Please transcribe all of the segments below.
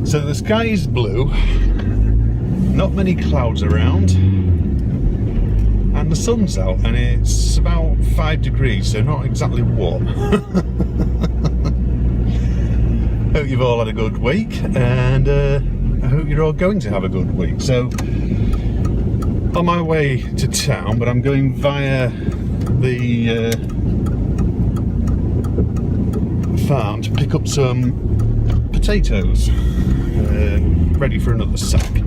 So the sky is blue, not many clouds around, and the sun's out, and it's about 5 degrees, so not exactly warm. Hope you've all had a good week, and I hope you're all going to have a good week. So, on my way to town, but I'm going via the farm to pick up some potatoes, ready for another sack.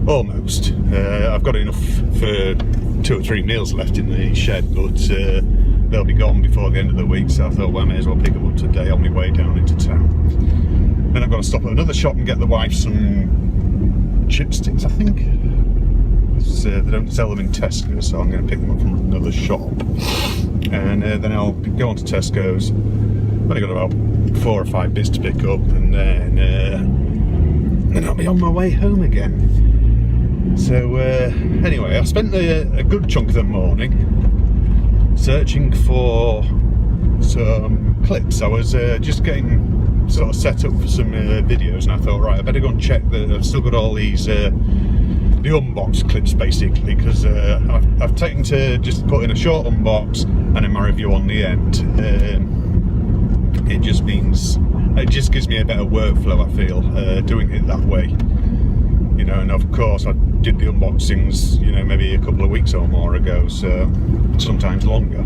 Almost. I've got enough for 2 or 3 meals left in the shed, but they'll be gone before the end of the week, so I thought, well, I may as well pick them up today on my way down into town. Then I've got to stop at another shop and get the wife some chipsticks, I think. They don't sell them in Tesco, so I'm going to pick them up from another shop. And then I'll go on to Tesco's. I've only got about 4 or 5 bits to pick up, and then I'll be on my way home again. So anyway, I spent a good chunk of the morning searching for some clips. I was just getting sort of set up for some videos, and I thought, right, I better go and check that I've still got all these the unbox clips, basically, because I've taken to just put in a short unbox and then my review on the end. It just gives me a better workflow, I feel, doing it that way. You know, and of course I did the unboxings, you know, maybe a couple of weeks or more ago, so sometimes longer.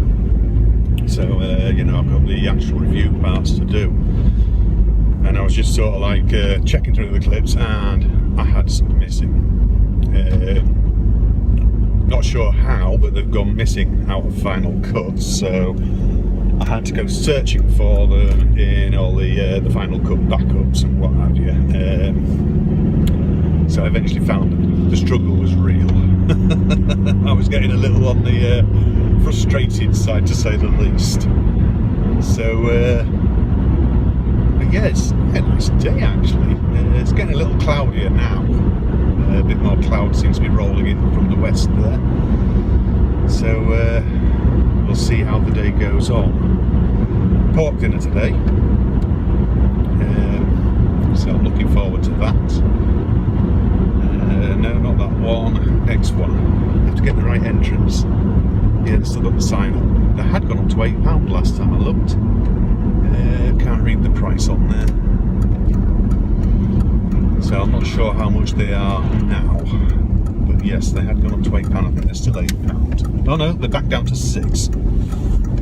So, you know, I've got the actual review parts to do. And I was just sort of like checking through the clips, and I had some missing. Not sure how, but they've gone missing out of Final Cut, so I had to go searching for them in all the Final Cut backups and what have you. So I eventually found them. The struggle was real. I was getting a little on the frustrated side, to say the least. So, but yeah, it's a nice day actually. It's getting a little cloudier now. A bit more cloud seems to be rolling in from the west there. So we'll see how the day goes on. Pork dinner today. So I'm looking forward to that. No, not that one. Next one. I have to get the right entrance. Yeah, they still got the sign up. They had gone up to £8 last time I looked. Can't read the price on there. So I'm not sure how much they are now. But yes, they had gone up to £8. I think they're still £8. Oh no, they're back down to 6.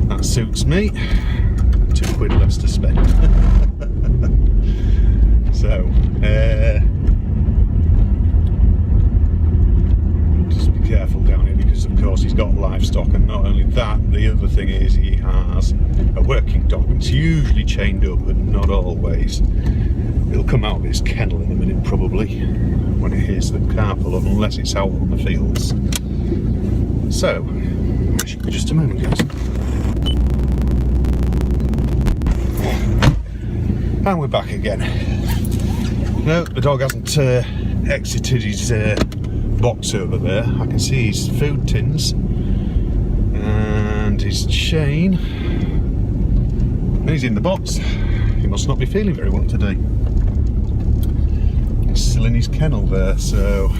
That suits me. £2 less to spend. So, just be careful down here, because of course he's got livestock, and not only that, the other thing is he has a working dog. It's usually chained up, but not always. It'll come out of his kennel in a minute probably, when it hears the car pull up, unless it's out on the fields. So, just a moment guys. And we're back again. No, the dog hasn't exited his box over there. I can see his food tins and his chain, and he's in the box. He must not be feeling very well today. He's still in his kennel there, so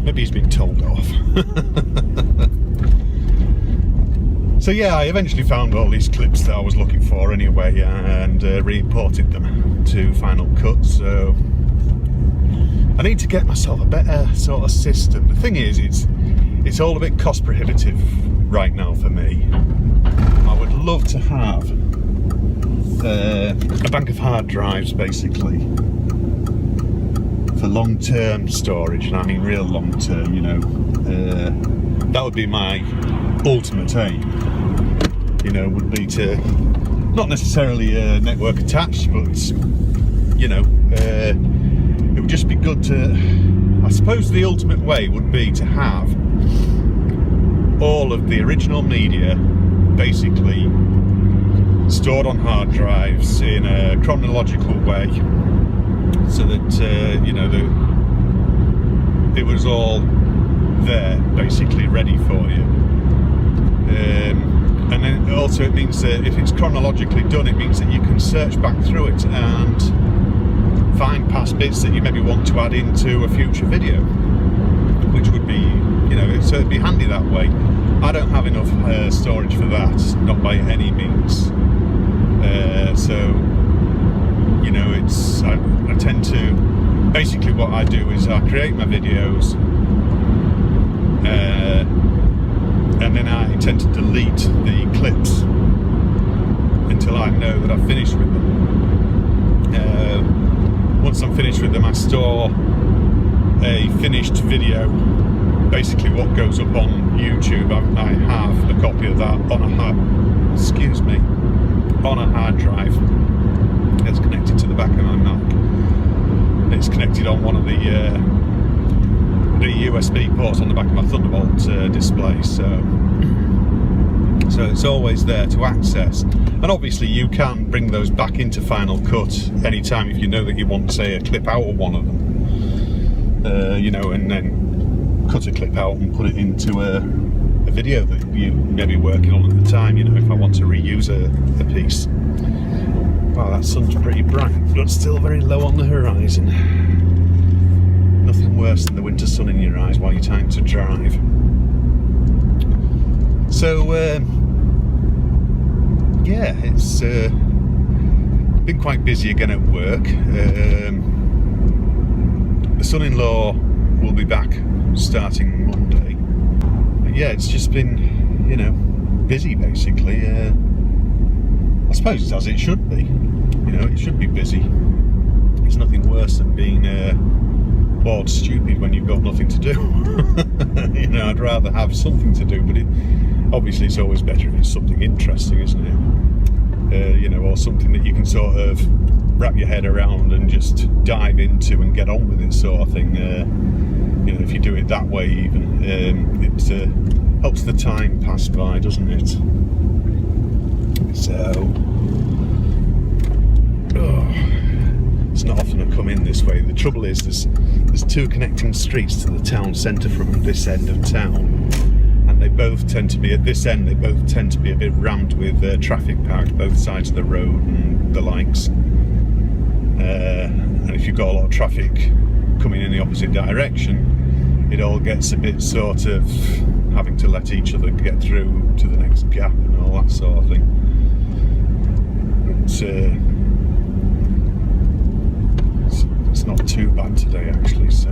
maybe he's been told off. So yeah, I eventually found all these clips that I was looking for anyway, and re-imported them to Final Cut. So I need to get myself a better sort of system. The thing is, it's all a bit cost prohibitive right now for me. I would love to have a bank of hard drives, basically, for long-term storage, and I mean real long-term, you know. That would be my ultimate aim, you know, would be to, not necessarily network attached, but, you know, it would just be good to, I suppose the ultimate way would be to have all of the original media basically stored on hard drives in a chronological way, so that you know, it was all there, basically ready for you. And then also it means that if it's chronologically done, it means that you can search back through it and find past bits that you maybe want to add into a future video, which would be, you know, so it'd be handy that way. I don't have enough storage for that, not by any means. So, you know, I tend to, basically what I do is I create my videos, and then I tend to delete the clips until I know that I've finished with them. Once I'm finished with them, I store a finished video, basically what goes up on YouTube. I have a copy of that on a hard drive. It's connected to the back of my Mac. It's connected on one of the USB ports on the back of my Thunderbolt display, so it's always there to access. And obviously you can bring those back into Final Cut anytime if you know that you want, say, a clip out of one of them, you know, and then cut a clip out and put it into a video that you may be working on at the time, you know, if I want to reuse a piece. Wow, that sun's pretty bright, but still very low on the horizon. Nothing worse than the winter sun in your eyes while you're trying to drive. So, yeah, it's been quite busy again at work. The son-in-law will be back starting Monday. But yeah, it's just been, you know, busy basically. I suppose it's as it should be. You know, it should be busy. It's nothing worse than being bored stupid when you've got nothing to do. You know, I'd rather have something to do, but obviously it's always better if it's something interesting, isn't it? You know, or something that you can sort of wrap your head around and just dive into and get on with it, sort of thing. You know, if you do it that way, even it helps the time pass by, doesn't it? So, it's not often I come in this way. The trouble is, there's two connecting streets to the town centre from this end of town, and they both tend to be, at this end, they both tend to be a bit rammed with traffic parked both sides of the road and the likes. And if you've got a lot of traffic coming in the opposite direction, it all gets a bit sort of having to let each other get through to the next gap and all that sort of thing. But, it's not too bad today actually. So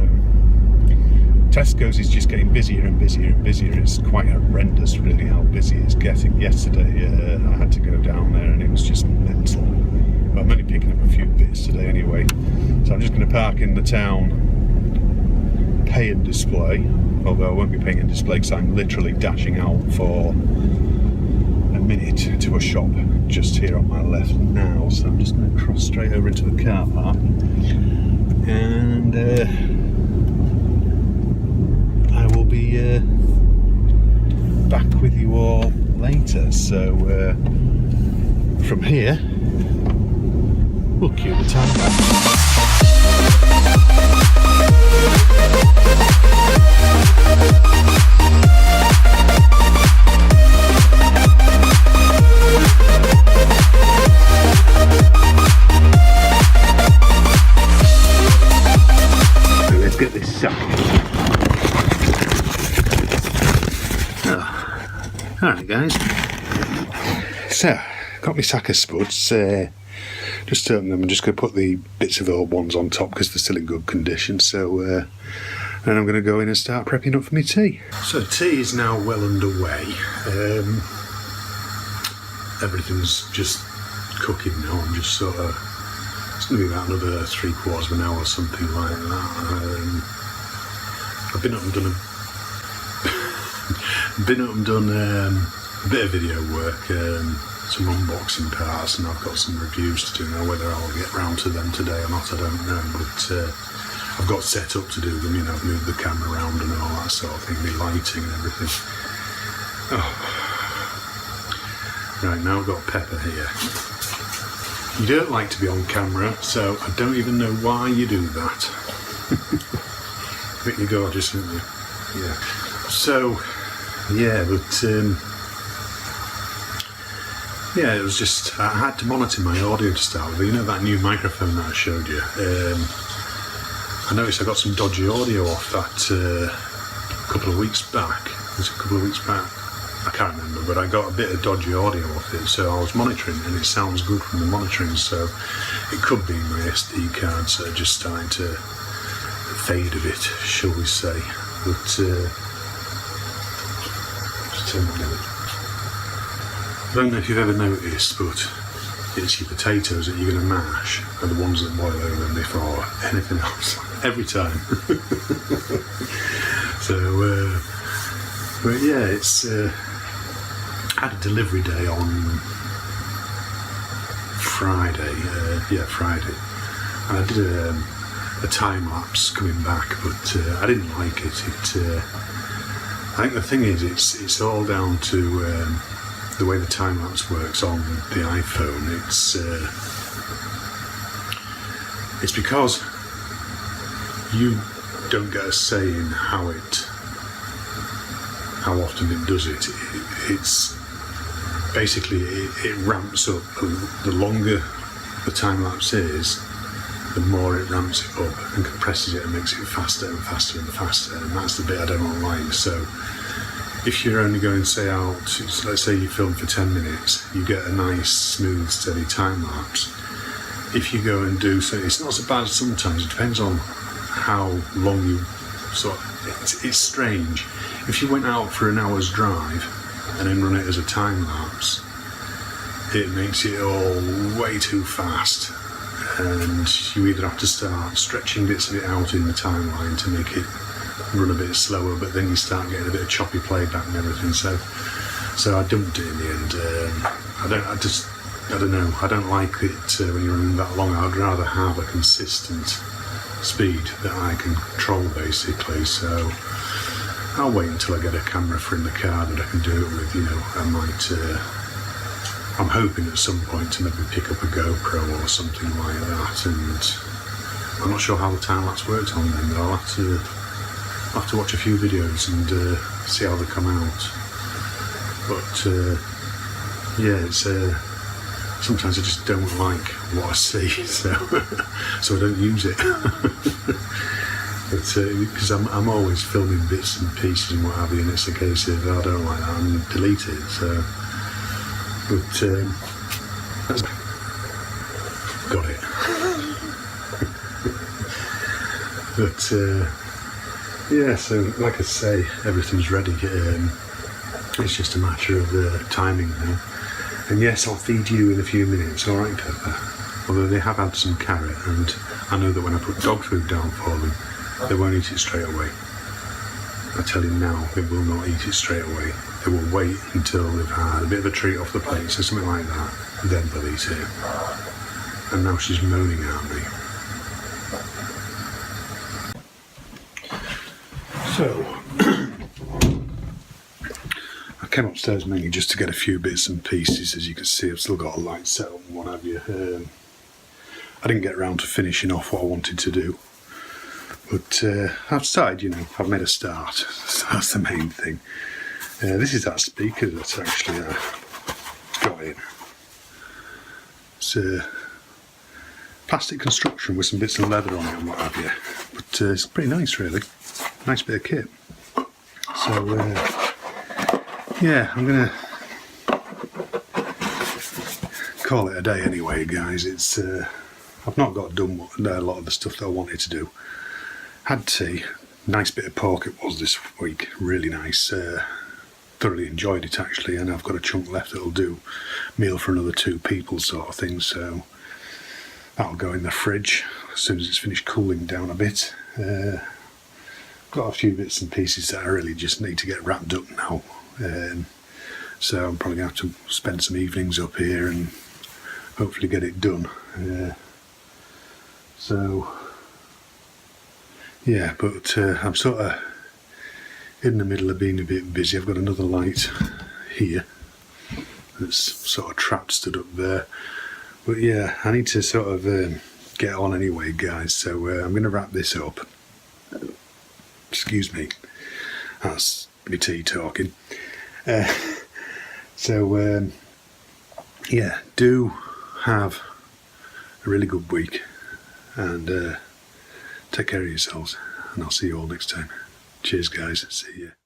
Tesco's is just getting busier and busier and busier. It's quite horrendous really how busy it's getting. Yesterday I had to go down there and it was just mental. But I'm only picking up a few bits today anyway. So I'm just going to park in the town pay and display, although I won't be paying and display because I'm literally dashing out for a minute to a shop just here on my left now. So I'm just going to cross straight over into the car park and I will be back with you all later. So from here we'll cue the time-lapse. Let's get this sack. Oh. Alright guys, so got my sack of spuds. Just open them. I'm just going to put the bits of old ones on top because they're still in good condition. So then I'm going to go in and start prepping up for my tea. So tea is now well underway. Everything's just cooking now. I'm just sort of, it's going to be about another 3/4 of an hour or something like that. I've been up and done a bit of video work, some unboxing parts, and I've got some reviews to do now. Whether I'll get round to them today or not, I don't know, but I've got set up to do them. You know, I've moved the camera around and all that sort of thing, the lighting and everything. Oh. Right, now I've got Pepper here. You don't like to be on camera, so I don't even know why you do that. But you're gorgeous, aren't you? Yeah. So, yeah, but yeah, it was just, I had to monitor my audio to start with. You know that new microphone that I showed you? I noticed I got some dodgy audio off that a couple of weeks back. It was a couple of weeks back. I can't remember, but I got a bit of dodgy audio off it, so I was monitoring, and it sounds good from the monitoring, so it could be my SD cards that are just starting to fade a bit, shall we say. But just turn that on. I don't know if you've ever noticed, but it's your potatoes that you're going to mash are the ones that boil over before anything else, every time. So, but yeah, it's I had a delivery day on Friday, Friday, and I did a time-lapse coming back, but I didn't like it. I think the thing is, it's all down to the way the time-lapse works on the iPhone. It's because you don't get a say in how often it does it. It's basically it ramps up. The longer the time-lapse is, the more it ramps it up and compresses it and makes it faster and faster and faster, and that's the bit I don't like. So if you're only going, say, out, let's say you film for 10 minutes, you get a nice, smooth, steady time-lapse. If you go and do so, it's not so bad sometimes. It depends on how long you it's strange. If you went out for an hour's drive and then run it as a time-lapse, it makes it all way too fast, and you either have to start stretching bits of it out in the timeline to make it run a bit slower, but then you start getting a bit of choppy playback and everything. So I dumped it in the end. I don't know. I don't like it when you're running that long. I'd rather have a consistent speed that I can control, basically. So I'll wait until I get a camera in the car that I can do it with. You know, I'm hoping at some point to maybe pick up a GoPro or something like that, and I'm not sure how the time-lapse works on them, but I'll have to watch a few videos and see how they come out. But yeah, it's sometimes I just don't like what I see, so I don't use it. But because I'm always filming bits and pieces and what have you, and it's a case of I don't like that and delete it. So, but that's got it. But yeah, so like I say, everything's ready. It's just a matter of timing now. And yes, I'll feed you in a few minutes, alright, Pepper? Although they have had some carrot, and I know that when I put dog food down for them, they won't eat it straight away. I tell you now, they will not eat it straight away. They will wait until they've had a bit of a treat off the plate, so something like that, then they'll eat it. And now she's moaning at me. So, I came upstairs mainly just to get a few bits and pieces. As you can see, I've still got a light set up and what have you. I didn't get around to finishing off what I wanted to do. But I've started, you know, I've made a start. So that's the main thing. This is that speaker that's actually got in. It's plastic construction with some bits of leather on it and what have you. But it's pretty nice, really. Nice bit of kit. So, yeah, I'm going to call it a day anyway, guys. It's I've not got done a lot of the stuff that I wanted to do. Had tea. Nice bit of pork it was this week. Really nice. Thoroughly enjoyed it, actually, and I've got a chunk left that'll do meal for another 2 people sort of thing, so that'll go in the fridge as soon as it's finished cooling down a bit. Got a few bits and pieces that I really just need to get wrapped up now, so I'm probably going to have to spend some evenings up here and hopefully get it done. So yeah, but I'm sort of in the middle of being a bit busy. I've got another light here, that's sort of trapped stood up there. But yeah, I need to sort of get on anyway, guys, so I'm going to wrap this up. Excuse me, that's my tea talking. So yeah, do have a really good week, and take care of yourselves, and I'll see you all next time. Cheers guys, see ya.